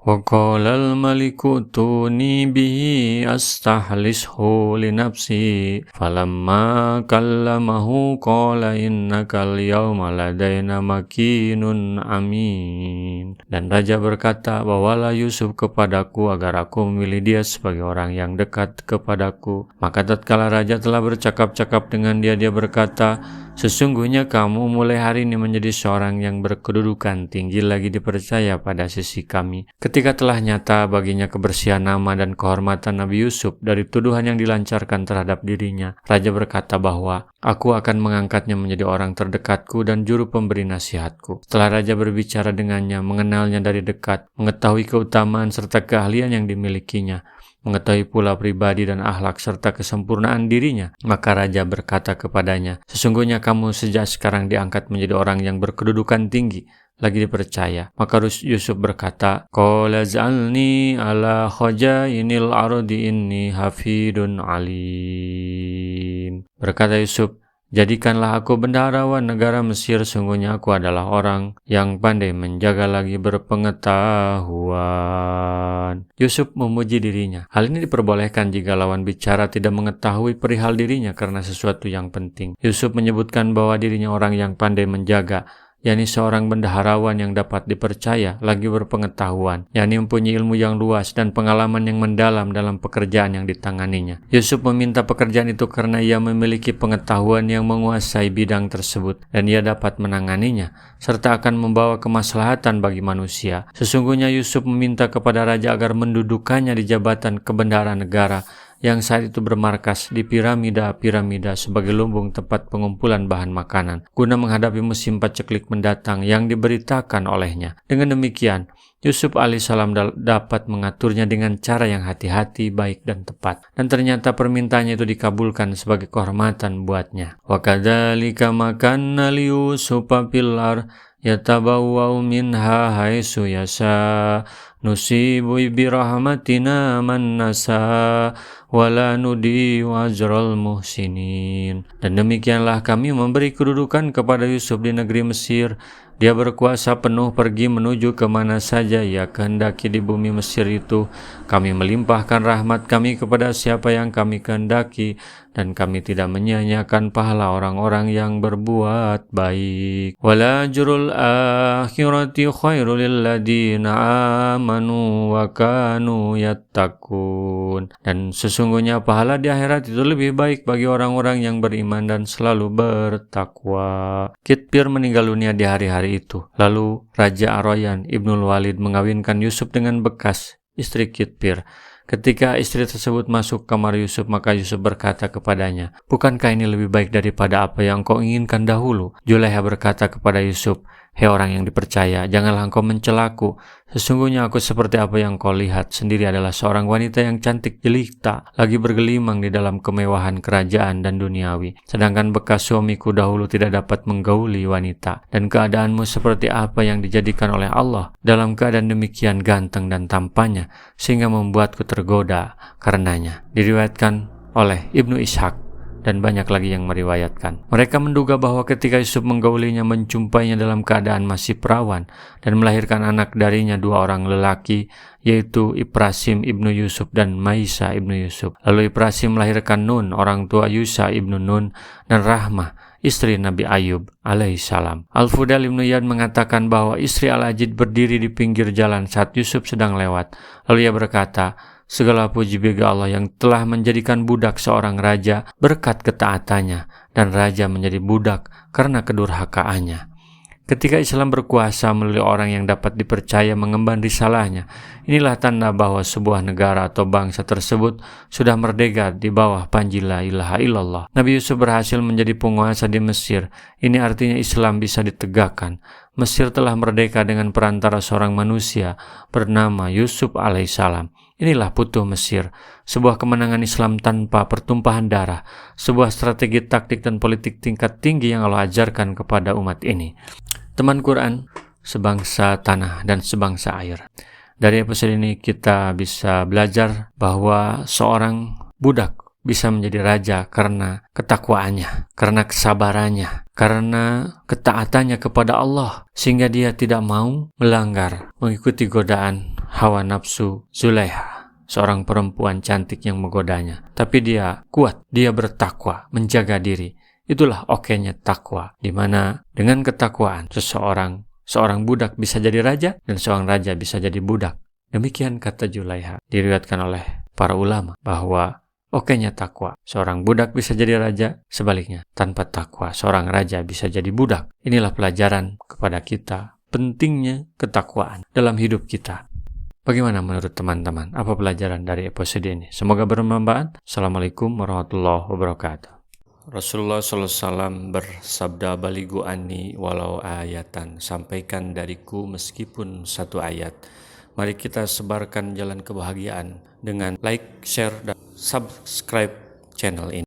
وقال الملك ائتوني به أستخلصه لنفسي فلما كلمه قال إنك اليوم لدينا مكين أمين. Dan raja berkata, bawalah Yusuf kepadaku agar aku memilih dia sebagai orang yang dekat kepadaku. Maka tatkala raja telah bercakap-cakap dengan dia, dia berkata, sesungguhnya kamu mulai hari ini menjadi seorang yang berkedudukan tinggi lagi dipercaya pada sisi kami. Ketika telah nyata baginya kebersihan nama dan kehormatan Nabi Yusuf dari tuduhan yang dilancarkan terhadap dirinya, raja berkata bahwa aku akan mengangkatnya menjadi orang terdekatku dan juru pemberi nasihatku. Setelah raja berbicara dengannya, mengenalnya dari dekat, mengetahui keutamaan serta keahlian yang dimilikinya, mengetahui pula pribadi dan akhlak serta kesempurnaan dirinya, maka raja berkata kepadanya, sesungguhnya kamu sejak sekarang diangkat menjadi orang yang berkedudukan tinggi lagi dipercaya. Maka Yusuf berkata, qala zalni ala khajainil ardi inni hafidun alim. Berkata Yusuf, jadikanlah aku bendaharawan negara Mesir, sungguhnya aku adalah orang yang pandai menjaga lagi berpengetahuan. Yusuf memuji dirinya. Hal ini diperbolehkan jika lawan bicara tidak mengetahui perihal dirinya karena sesuatu yang penting. Yusuf menyebutkan bahwa dirinya orang yang pandai menjaga, yakni seorang bendaharawan yang dapat dipercaya lagi berpengetahuan, yakni mempunyai ilmu yang luas dan pengalaman yang mendalam dalam pekerjaan yang ditanganinya. Yusuf meminta pekerjaan itu karena ia memiliki pengetahuan yang menguasai bidang tersebut dan ia dapat menanganinya serta akan membawa kemaslahatan bagi manusia. Sesungguhnya Yusuf meminta kepada raja agar mendudukannya di jabatan kebendaharaan negara yang saat itu bermarkas di piramida-piramida sebagai lumbung tempat pengumpulan bahan makanan guna menghadapi musim paceklik mendatang yang diberitakan olehnya. Dengan demikian, Yusuf alaihissalam dapat mengaturnya dengan cara yang hati-hati, baik dan tepat. Dan ternyata permintaannya itu dikabulkan sebagai kehormatan buatnya. Wa kadzalika makanna li Yusufa fil ardh yatabawwa'u minha haitsu yasha nusibu bi rahmatina man nasa wala nudiyu ajral muhsinin. Dan demikianlah kami memberi kedudukan kepada Yusuf di negeri Mesir. Dia berkuasa penuh pergi menuju kemana saja ia kehendaki di bumi Mesir itu. Kami melimpahkan rahmat kami kepada siapa yang kami kehendaki, dan kami tidak menyia-nyiakan pahala orang-orang yang berbuat baik. Wala ajrul akhirati khairul lil ladzina amanu wa kanu yattaqun. Dan sesungguhnya pahala di akhirat itu lebih baik bagi orang-orang yang beriman dan selalu bertakwa. Kitpir meninggal dunia di hari-hari itu. Lalu Raja Ar-Rayyan Ibnul Walid mengawinkan Yusuf dengan Bekas, istri Kitpir. Ketika istri tersebut masuk kamar Yusuf, maka Yusuf berkata kepadanya, bukankah ini lebih baik daripada apa yang kau inginkan dahulu? Zulaiha berkata kepada Yusuf, hei orang yang dipercaya, janganlah engkau mencelaku. Sesungguhnya aku seperti apa yang kau lihat sendiri adalah seorang wanita yang cantik jelita, lagi bergelimang di dalam kemewahan kerajaan dan duniawi. Sedangkan bekas suamiku dahulu tidak dapat menggauli wanita. Dan keadaanmu seperti apa yang dijadikan oleh Allah dalam keadaan demikian ganteng dan tampannya, sehingga membuatku tergoda karenanya. Diriwayatkan oleh Ibnu Ishaq dan banyak lagi yang meriwayatkan. Mereka menduga bahwa ketika Yusuf menggaulinya, menjumpainya dalam keadaan masih perawan dan melahirkan anak darinya dua orang lelaki, yaitu Ibrasim ibnu Yusuf dan Maisa ibnu Yusuf. Lalu Ibrasim melahirkan Nun, orang tua Yusa ibnu Nun, dan Rahmah, istri Nabi Ayub alaihissalam. Al-Fudail ibnu Iyad mengatakan bahwa istri Al-Ajid berdiri di pinggir jalan saat Yusuf sedang lewat. Lalu ia berkata, segala puji bagi Allah yang telah menjadikan budak seorang raja berkat ketaatannya, dan raja menjadi budak karena kedurhakaannya. Ketika Islam berkuasa melalui orang yang dapat dipercaya mengemban risalahnya, inilah tanda bahwa sebuah negara atau bangsa tersebut sudah merdeka di bawah panji la ilaha illallah. Nabi Yusuf berhasil menjadi penguasa di Mesir. Ini artinya Islam bisa ditegakkan. Mesir telah merdeka dengan perantara seorang manusia bernama Yusuf alaihissalam. Inilah Putuh Mesir, sebuah kemenangan Islam tanpa pertumpahan darah, sebuah strategi taktik dan politik tingkat tinggi yang Allah ajarkan kepada umat ini. Teman Quran, sebangsa tanah dan sebangsa air. Dari episode ini kita bisa belajar bahwa seorang budak bisa menjadi raja karena ketakwaannya, karena kesabarannya, karena ketaatannya kepada Allah, sehingga dia tidak mau melanggar, mengikuti godaan hawa nafsu Zulaiha, seorang perempuan cantik yang menggodanya. Tapi dia kuat, dia bertakwa, menjaga diri. Itulah okenya takwa, di mana dengan ketakwaan seorang budak bisa jadi raja dan seorang raja bisa jadi budak. Demikian kata Zulaiha. Diriwayatkan oleh para ulama bahwa okenya takwa, seorang budak bisa jadi raja, sebaliknya tanpa takwa seorang raja bisa jadi budak. Inilah pelajaran kepada kita, pentingnya ketakwaan dalam hidup kita. Bagaimana menurut teman-teman? Apa pelajaran dari episode ini? Semoga bermanfaat. Assalamualaikum warahmatullahi wabarakatuh. Rasulullah SAW bersabda, baligu anni walau ayatan, sampaikan dariku meskipun satu ayat. Mari kita sebarkan jalan kebahagiaan dengan like, share, dan subscribe channel ini.